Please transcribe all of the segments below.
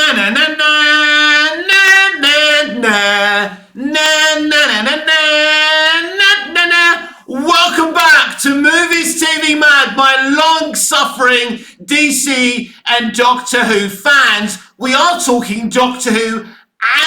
na na na na na na na na na na na na. Welcome back to Movies TV Mag, my long-suffering DC and Doctor Who fans. We are talking Doctor Who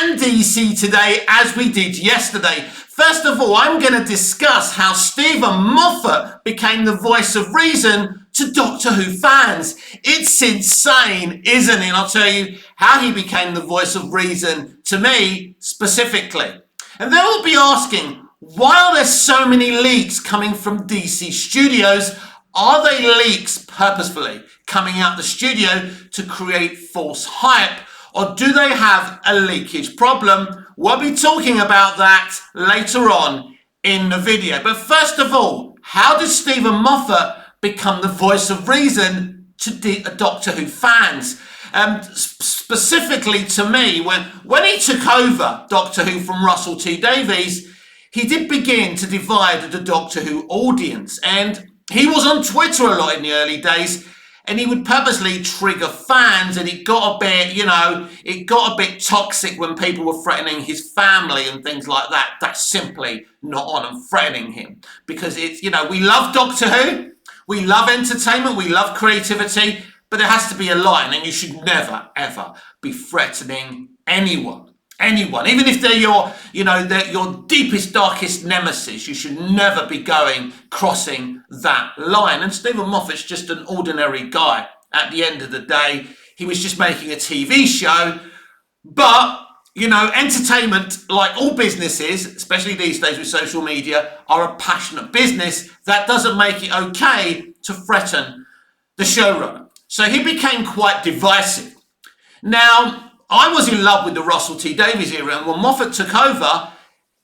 and DC today, as we did yesterday. First of all, I'm going to discuss how Stephen Moffat became the voice of reason to Doctor Who fans. It's insane, isn't it? And I'll tell you how he became the voice of reason to me specifically. And then we'll be asking, why are there so many leaks coming from DC Studios? Are they leaks purposefully coming out the studio to create false hype? Or do they have a leakage problem? We'll be talking about that later on in the video. But first of all, how did Stephen Moffat become the voice of reason to Doctor Who fans? Specifically to me, when he took over Doctor Who from Russell T Davies, he did begin to divide the Doctor Who audience. And he was on Twitter a lot in the early days, and he would purposely trigger fans, and it got a bit, it got a bit toxic when people were threatening his family and things like that. That's simply not on and threatening him, because it's, we love Doctor Who, we love entertainment, we love creativity, but there has to be a line, and you should never, ever be threatening anyone. Even if they're your deepest, darkest nemesis, you should never be crossing that line. And Stephen Moffat's just an ordinary guy. At the end of the day, he was just making a TV show. But, entertainment, like all businesses, especially these days with social media, are a passionate business. That doesn't make it okay to threaten the showrunner. So he became quite divisive. Now, I was in love with the Russell T Davies era, and when Moffat took over,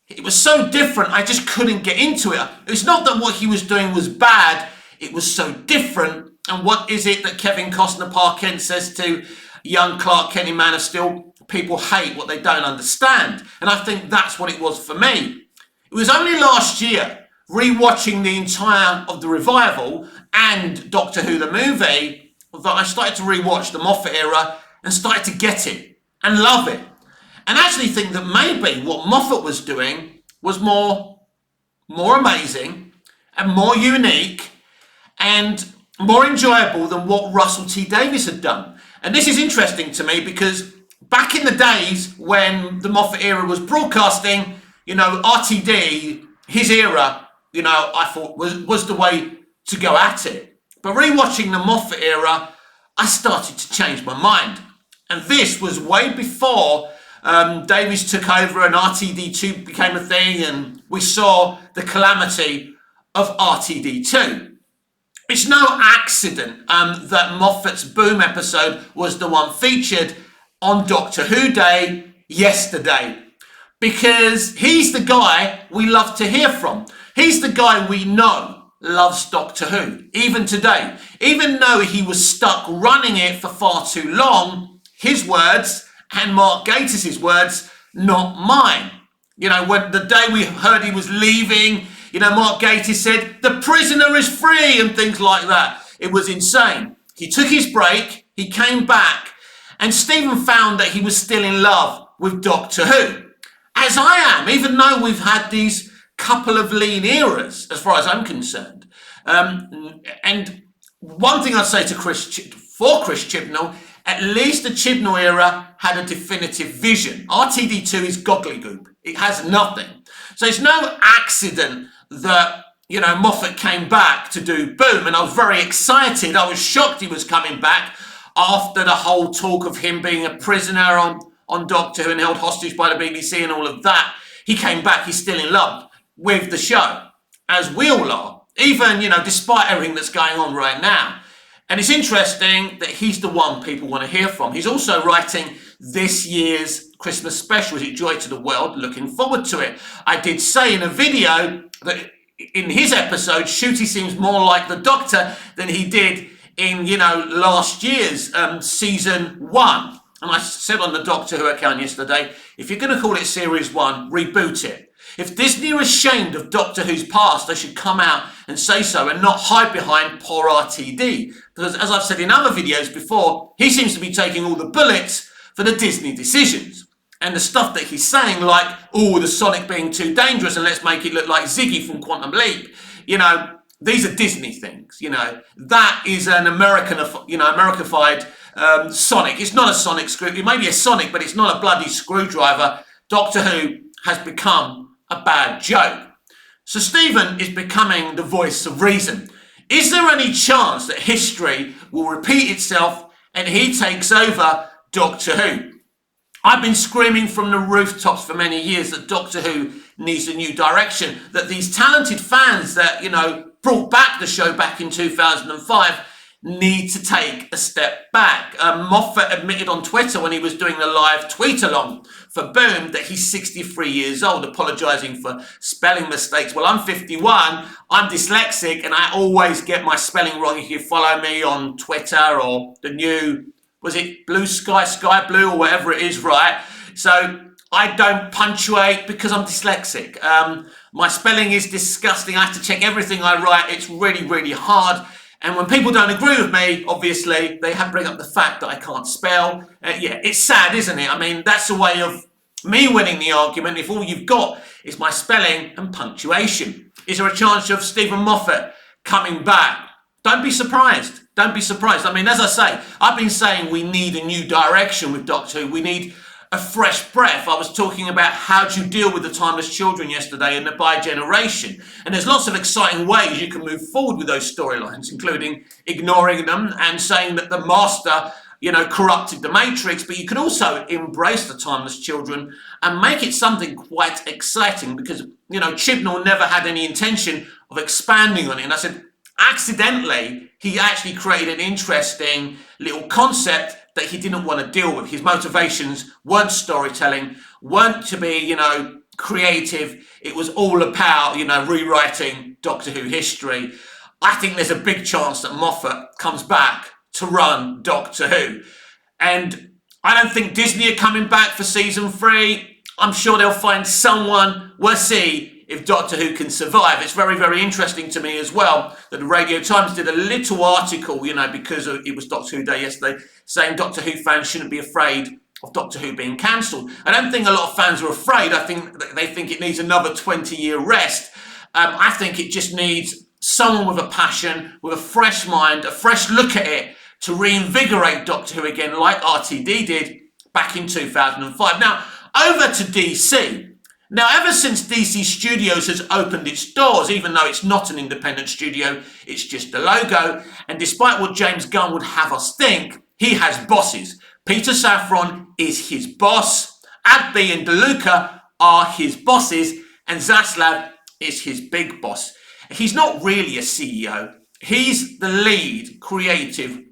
it was so different, I just couldn't get into it. It's not that what he was doing was bad, it was so different. And what is it that Kevin Costner Pa Kent says to young Clark Kent in Man of Steel? People hate what they don't understand. And I think that's what it was for me. It was only last year, rewatching the entire of the revival and Doctor Who the movie, that I started to rewatch the Moffat era and started to get it and love it. And actually think that maybe what Moffat was doing was more amazing and more unique and more enjoyable than what Russell T Davies had done. And this is interesting to me because back in the days when the Moffat era was broadcasting, RTD, his era, I thought was the way to go at it. But rewatching the Moffat era, I started to change my mind. And this was way before Davies took over and RTD2 became a thing, and we saw the calamity of RTD2. It's no accident that Moffat's Boom episode was the one featured on Doctor Who Day yesterday, because he's the guy we love to hear from. He's the guy we know loves Doctor Who, even today. Even though he was stuck running it for far too long, his words and Mark Gatiss' words, not mine. When the day we heard he was leaving, Mark Gatiss said, "The prisoner is free," and things like that. It was insane. He took his break, he came back, and Stephen found that he was still in love with Doctor Who. As I am, even though we've had these couple of lean eras, as far as I'm concerned. And one thing I'd say to Chris Chibnall, at least the Chibnall era had a definitive vision. RTD2 is gobbledygook. It has nothing. So it's no accident that, Moffat came back to do Boom, and I was very excited. I was shocked he was coming back after the whole talk of him being a prisoner on Doctor Who and held hostage by the BBC and all of that. He came back, he's still in love with the show, as we all are, even, despite everything that's going on right now. And it's interesting that he's the one people want to hear from. He's also writing this year's Christmas special, Is It Joy to the World? Looking forward to it. I did say in a video that in his episode, Shooty seems more like the Doctor than he did in, last year's season 1. And I said on the Doctor Who account yesterday, if you're going to call it series 1, reboot it. If Disney are ashamed of Doctor Who's past, they should come out and say so and not hide behind poor RTD. Because as I've said in other videos before, he seems to be taking all the bullets for the Disney decisions. And the stuff that he's saying, like, oh, the Sonic being too dangerous and let's make it look like Ziggy from Quantum Leap, these are Disney things, That is an Americified Sonic. It's not a Sonic screw. It may be a Sonic, but it's not a bloody screwdriver. Doctor Who has become a bad joke. So Stephen is becoming the voice of reason. Is there any chance that history will repeat itself and he takes over Doctor Who? I've been screaming from the rooftops for many years that Doctor Who needs a new direction, that these talented fans that, brought back the show back in 2005 need to take a step back. Moffat admitted on Twitter when he was doing the live tweet-along for Boom that he's 63 years old, apologising for spelling mistakes. Well, I'm 51, I'm dyslexic, and I always get my spelling wrong. If you follow me on Twitter or the new, was it Blue Sky, Sky Blue, or whatever it is, right? So I don't punctuate because I'm dyslexic. My spelling is disgusting. I have to check everything I write. It's really, really hard. And when people don't agree with me, obviously, they have to bring up the fact that I can't spell. Yeah, it's sad, isn't it? I mean, that's a way of me winning the argument if all you've got is my spelling and punctuation. Is there a chance of Stephen Moffat coming back? Don't be surprised. Don't be surprised. I mean, as I say, I've been saying we need a new direction with Doctor Who. We need a fresh breath. I was talking about how do you deal with the timeless children yesterday and the bi-generation. And there's lots of exciting ways you can move forward with those storylines, including ignoring them and saying that the master, corrupted the Matrix. But you can also embrace the timeless children and make it something quite exciting because, Chibnall never had any intention of expanding on it. And I said, accidentally, he actually created an interesting little concept that he didn't want to deal with. His motivations weren't storytelling, weren't to be, creative. It was all about, rewriting Doctor Who history. I think there's a big chance that Moffat comes back to run Doctor Who. And I don't think Disney are coming back for season 3. I'm sure they'll find someone. We'll see if Doctor Who can survive. It's very, very interesting to me as well that the Radio Times did a little article, because it was Doctor Who Day yesterday, saying Doctor Who fans shouldn't be afraid of Doctor Who being cancelled. I don't think a lot of fans are afraid. I think they think it needs another 20-year rest. I think it just needs someone with a passion, with a fresh mind, a fresh look at it to reinvigorate Doctor Who again, like RTD did back in 2005. Now, over to DC. Now, ever since DC Studios has opened its doors, even though it's not an independent studio, it's just a logo, and despite what James Gunn would have us think, he has bosses. Peter Safran is his boss, Abby and DeLuca are his bosses, and Zaslav is his big boss. He's not really a CEO. He's the lead creative,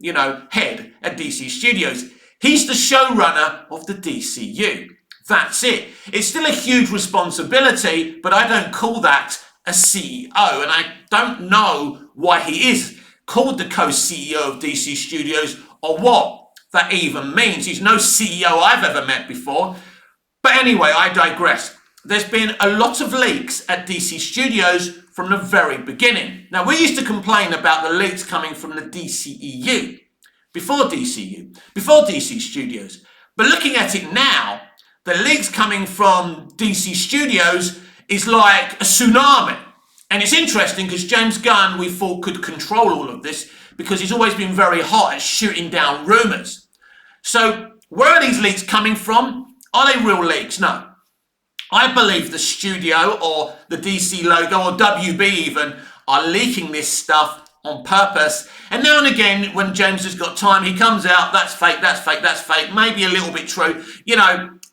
head at DC Studios. He's the showrunner of the DCU. That's it. It's still a huge responsibility, but I don't call that a CEO. And I don't know why he is called the co-CEO of DC Studios or what that even means. He's no CEO I've ever met before. But anyway, I digress. There's been a lot of leaks at DC Studios from the very beginning. Now, we used to complain about the leaks coming from the DCEU, before DC Studios. But looking at it now, the leaks coming from DC Studios is like a tsunami. And it's interesting because James Gunn, we thought, could control all of this because he's always been very hot at shooting down rumours. So where are these leaks coming from? Are they real leaks? No. I believe the studio or the DC logo or WB even are leaking this stuff on purpose. And now and again, when James has got time, he comes out, that's fake, that's fake, that's fake, maybe a little bit true.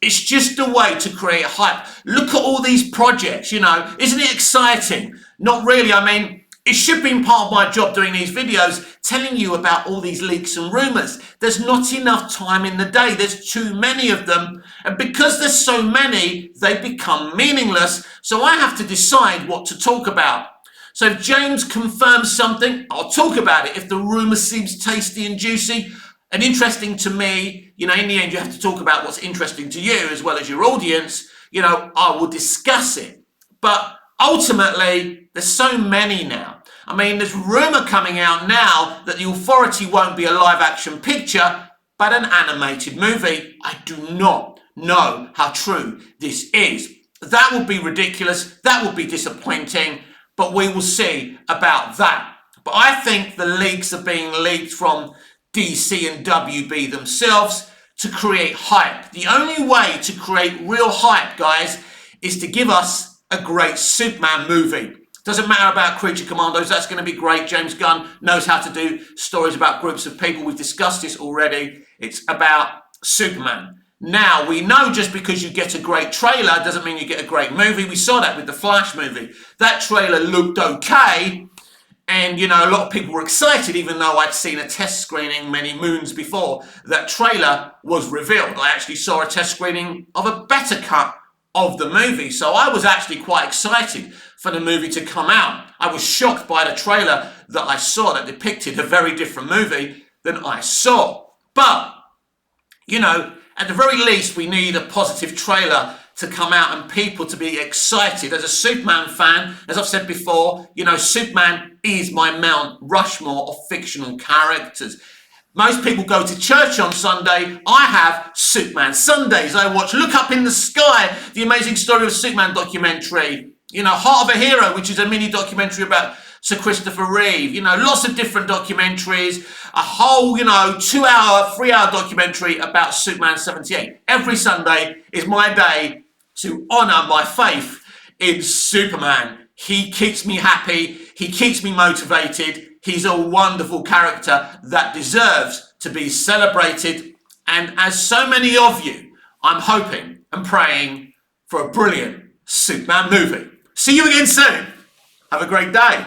It's just a way to create hype. Look at all these projects, isn't it exciting? Not really. I mean, it should be part of my job doing these videos, telling you about all these leaks and rumours. There's not enough time in the day. There's too many of them. And because there's so many, they become meaningless. So I have to decide what to talk about. So if James confirms something, I'll talk about it. If the rumour seems tasty and juicy and interesting to me, in the end, you have to talk about what's interesting to you as well as your audience. I will discuss it. But ultimately, there's so many now. I mean, there's rumour coming out now that The Authority won't be a live-action picture but an animated movie. I do not know how true this is. That would be ridiculous. That would be disappointing, but we will see about that. But I think the leaks are being leaked from DC and WB themselves to create hype. The only way to create real hype, guys, is to give us a great Superman movie. Doesn't matter about Creature Commandos, that's going to be great. James Gunn knows how to do stories about groups of people. We've discussed this already. It's about Superman. Now, we know just because you get a great trailer doesn't mean you get a great movie. We saw that with the Flash movie. That trailer looked okay, and, you know, a lot of people were excited, even though I'd seen a test screening many moons before that trailer was revealed. I actually saw a test screening of a better cut of the movie, so I was actually quite excited for the movie to come out. I was shocked by the trailer that I saw that depicted a very different movie than I saw. But, you know, at the very least, we need a positive trailer to come out and people to be excited. As a Superman fan, as I've said before, you know, Superman is my Mount Rushmore of fictional characters. Most people go to church on Sunday. I have Superman Sundays. I watch Look Up in the Sky, the amazing story of Superman documentary. You know, Heart of a Hero, which is a mini documentary about Sir Christopher Reeve. You know, lots of different documentaries. A whole, you know, 2-hour, 3-hour documentary about Superman 78. Every Sunday is my day to honour my faith in Superman. He keeps me happy. He keeps me motivated. He's a wonderful character that deserves to be celebrated. And as so many of you, I'm hoping and praying for a brilliant Superman movie. See you again soon. Have a great day.